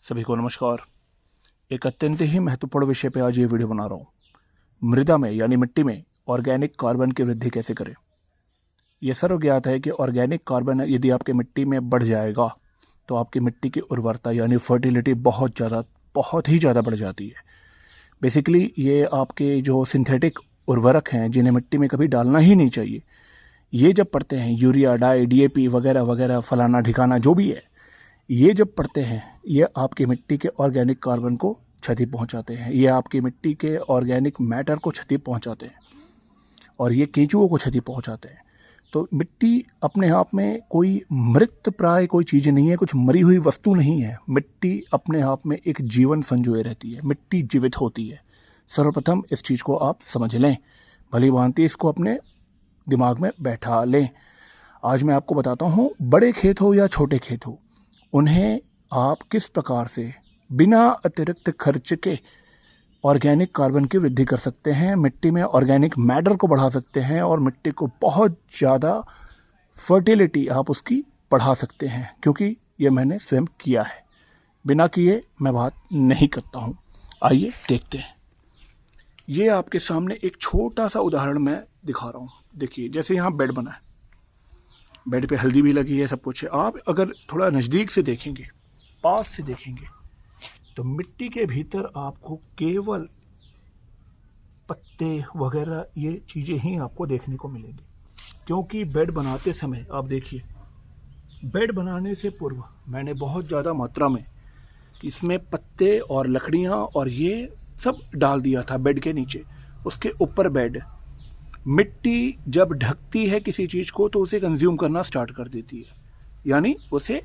सभी को नमस्कार। एक अत्यंत ही महत्वपूर्ण विषय पे आज ये वीडियो बना रहा हूँ। मृदा में यानी मिट्टी में ऑर्गेनिक कार्बन की वृद्धि कैसे करें। ये सर्वज्ञात है कि ऑर्गेनिक कार्बन यदि आपकी मिट्टी में बढ़ जाएगा तो आपकी मिट्टी की उर्वरता यानी फर्टिलिटी बहुत ही ज़्यादा बढ़ जाती है। बेसिकली ये आपके जो सिंथेटिक उर्वरक हैं जिन्हें मिट्टी में कभी डालना ही नहीं चाहिए, ये जब पड़ते हैं यूरिया, डाई, डीएपी वगैरह वगैरह, फलाना ठिकाना जो भी है, ये जब पड़ते हैं ये आपकी मिट्टी के ऑर्गेनिक कार्बन को क्षति पहुंचाते हैं। ये आपकी मिट्टी के ऑर्गेनिक मैटर को क्षति पहुंचाते हैं और ये केंचुओं को क्षति पहुंचाते हैं। तो मिट्टी अपने आप में कोई मृत प्राय कोई चीज़ नहीं है, कुछ मरी हुई वस्तु नहीं है। मिट्टी अपने आप में एक जीवन संजोए रहती है, मिट्टी जीवित होती है। सर्वप्रथम इस चीज़ को आप समझ लें, भली भांति इसको अपने दिमाग में बैठा लें। आज मैं आपको बताता हूँ, बड़े खेत हो या छोटे खेत हो, उन्हें आप किस प्रकार से बिना अतिरिक्त खर्च के ऑर्गेनिक कार्बन की वृद्धि कर सकते हैं, मिट्टी में ऑर्गेनिक मैटर को बढ़ा सकते हैं और मिट्टी को बहुत ज़्यादा फर्टिलिटी आप उसकी बढ़ा सकते हैं। क्योंकि ये मैंने स्वयं किया है, बिना किए मैं बात नहीं करता हूँ। आइए देखते हैं। ये आपके सामने एक छोटा सा उदाहरण मैं दिखा रहा हूँ। देखिए, जैसे यहाँ बेड बना है, बेड पे हल्दी भी लगी है, सब कुछ है। आप अगर थोड़ा नज़दीक से देखेंगे, पास से देखेंगे, तो मिट्टी के भीतर आपको केवल पत्ते वगैरह ये चीज़ें ही आपको देखने को मिलेंगी। क्योंकि बेड बनाते समय आप देखिए, बेड बनाने से पूर्व मैंने बहुत ज़्यादा मात्रा में इसमें पत्ते और लकड़ियाँ और ये सब डाल दिया था बेड के नीचे। उसके ऊपर बेड, मिट्टी जब ढकती है किसी चीज़ को तो उसे कंज्यूम करना स्टार्ट कर देती है, यानी उसे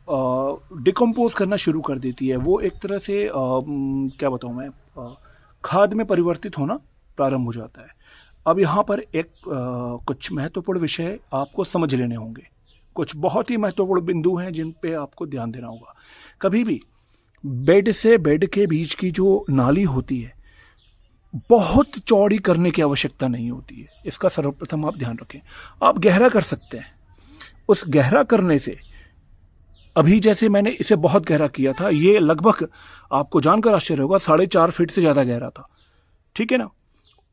डिकम्पोज करना शुरू कर देती है। वो एक तरह से क्या बताऊँ मैं, खाद में परिवर्तित होना प्रारंभ हो जाता है। अब यहाँ पर एक कुछ महत्वपूर्ण विषय आपको समझ लेने होंगे। कुछ बहुत ही महत्वपूर्ण बिंदु हैं जिन पे आपको ध्यान देना होगा। कभी भी बेड से बेड के बीच की जो नाली होती है, बहुत चौड़ी करने की आवश्यकता नहीं होती है। इसका सर्वप्रथम आप ध्यान रखें। आप गहरा कर सकते हैं। उस गहरा करने से, अभी जैसे मैंने इसे बहुत गहरा किया था, ये लगभग आपको जानकर आश्चर्य होगा 4.5 फीट से ज़्यादा गहरा था, ठीक है ना।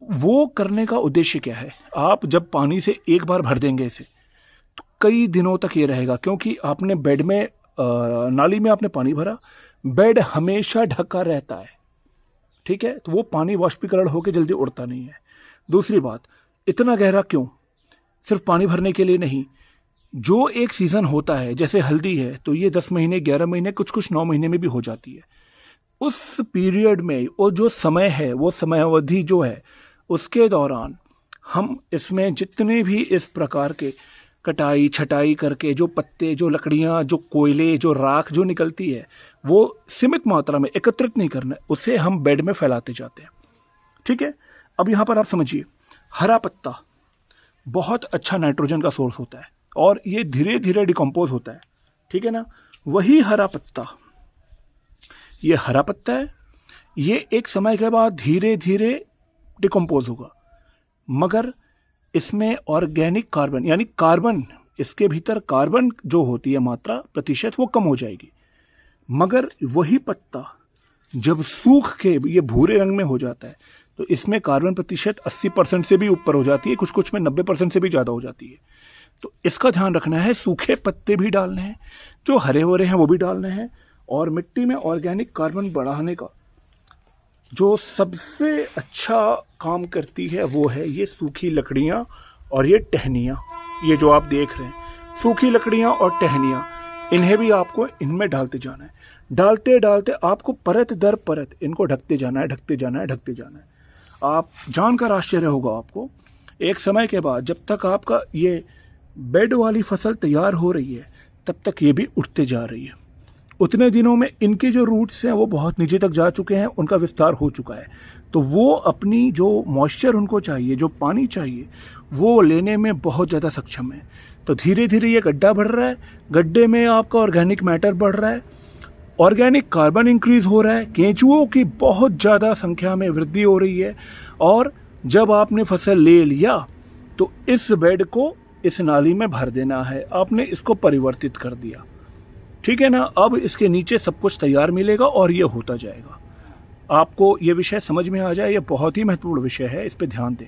वो करने का उद्देश्य क्या है, आप जब पानी से एक बार भर देंगे इसे तो कई दिनों तक ये रहेगा। क्योंकि आपने बेड में नाली में आपने पानी भरा, बेड हमेशा ढका रहता है, ठीक है। तो वो पानी वाष्पीकरण होकर जल्दी उड़ता नहीं है। दूसरी बात, इतना गहरा क्यों, सिर्फ पानी भरने के लिए नहीं। जो एक सीज़न होता है, जैसे हल्दी है, तो ये 10 महीने, 11 महीने, कुछ 9 महीने में भी हो जाती है। उस पीरियड में वो जो समय है, वो समय अवधि जो है, उसके दौरान हम इसमें जितने भी इस प्रकार के कटाई छटाई करके जो पत्ते, जो लकड़ियाँ, जो कोयले, जो राख जो निकलती है, वो सीमित मात्रा में एकत्रित नहीं करना, उसे हम बेड में फैलाते जाते हैं, ठीक है। अब यहाँ पर आप समझिए, हरा पत्ता बहुत अच्छा नाइट्रोजन का सोर्स होता है और ये धीरे धीरे डिकम्पोज होता है, ठीक है ना। वही हरा पत्ता, ये हरा पत्ता है, ये एक समय के बाद धीरे धीरे डिकम्पोज होगा, मगर इसमें ऑर्गेनिक कार्बन यानी कार्बन, इसके भीतर कार्बन जो होती है मात्रा, प्रतिशत, वो कम हो जाएगी। मगर वही पत्ता जब सूख के ये भूरे रंग में हो जाता है तो इसमें कार्बन प्रतिशत 80% से भी ऊपर हो जाती है, कुछ में 90% से भी ज़्यादा हो जाती है। तो इसका ध्यान रखना है। सूखे पत्ते भी डालने हैं, जो हरे भरे हैं वो भी डालने हैं। और मिट्टी में ऑर्गेनिक कार्बन बढ़ाने का जो सबसे अच्छा काम करती है वो है ये सूखी लकड़ियाँ और ये टहनियाँ। ये जो आप देख रहे हैं, सूखी लकड़ियाँ और टहनियाँ, इन्हें भी आपको इनमें डालते जाना है। डालते डालते आपको परत दर परत इनको ढकते जाना है, ढकते जाना है, ढकते जाना है। आप जानकर आश्चर्य होगा आपको, एक समय के बाद जब तक आपका ये बेड वाली फसल तैयार हो रही है, तब तक ये भी उठते जा रही है। उतने दिनों में इनके जो रूट्स हैं वो बहुत नीचे तक जा चुके हैं, उनका विस्तार हो चुका है। तो वो अपनी जो मॉइस्चर उनको चाहिए, जो पानी चाहिए, वो लेने में बहुत ज़्यादा सक्षम है। तो धीरे धीरे ये गड्ढा बढ़ रहा है, गड्ढे में आपका ऑर्गेनिक मैटर बढ़ रहा है, ऑर्गेनिक कार्बन इंक्रीज हो रहा है, केंचुओं की बहुत ज़्यादा संख्या में वृद्धि हो रही है। और जब आपने फसल ले लिया तो इस बेड को इस नाली में भर देना है, आपने इसको परिवर्तित कर दिया। ठीक है ना। अब इसके नीचे सब कुछ तैयार मिलेगा और ये होता जाएगा। आपको ये विषय समझ में आ जाए, ये बहुत ही महत्वपूर्ण विषय है, इस पे ध्यान दें।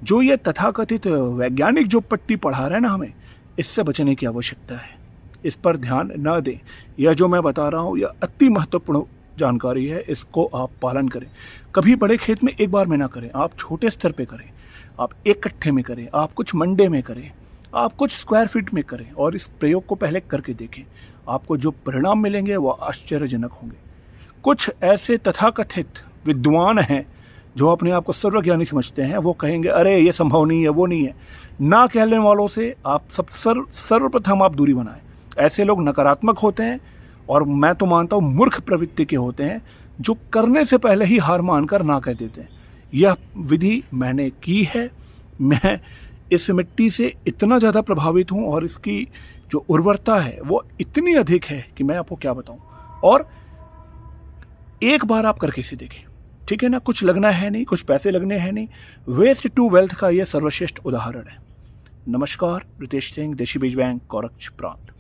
जो ये तथाकथित वैज्ञानिक जो पट्टी पढ़ा रहे हैं ना, हमें इससे बचने की आवश्यकता है। इस पर ध्यान न दें। यह जो मैं बता रहा हूँ यह अति महत्वपूर्ण जानकारी है, इसको आप पालन करें। कभी बड़े खेत में एक बार में ना करें, आप छोटे स्तर पे करें, आप एक कट्ठे में करें, आप कुछ मंडे में करें, आप कुछ स्क्वायर फीट में करें और इस प्रयोग को पहले करके देखें। आपको जो परिणाम मिलेंगे वो आश्चर्यजनक होंगे। कुछ ऐसे तथाकथित विद्वान हैं जो अपने आप को सर्वज्ञानी समझते हैं, वो कहेंगे अरे ये संभव नहीं है, वो नहीं है। ना कहने वालों से आप सर्वप्रथम आप दूरी बनाएं। ऐसे लोग नकारात्मक होते हैं और मैं तो मानता हूँ मूर्ख प्रवृत्ति के होते हैं, जो करने से पहले ही हार मानकर ना कह देते हैं। यह विधि मैंने की है। मैं इस मिट्टी से इतना ज़्यादा प्रभावित हूँ और इसकी जो उर्वरता है वो इतनी अधिक है कि मैं आपको क्या बताऊँ। और एक बार आप करके से देखें, ठीक है ना। कुछ लगना है नहीं, कुछ पैसे लगने हैं नहीं। वेस्ट टू वेल्थ का यह सर्वश्रेष्ठ उदाहरण है। नमस्कार, रितेश सिंह, देशी बीज बैंक, गोरक्ष प्रांत।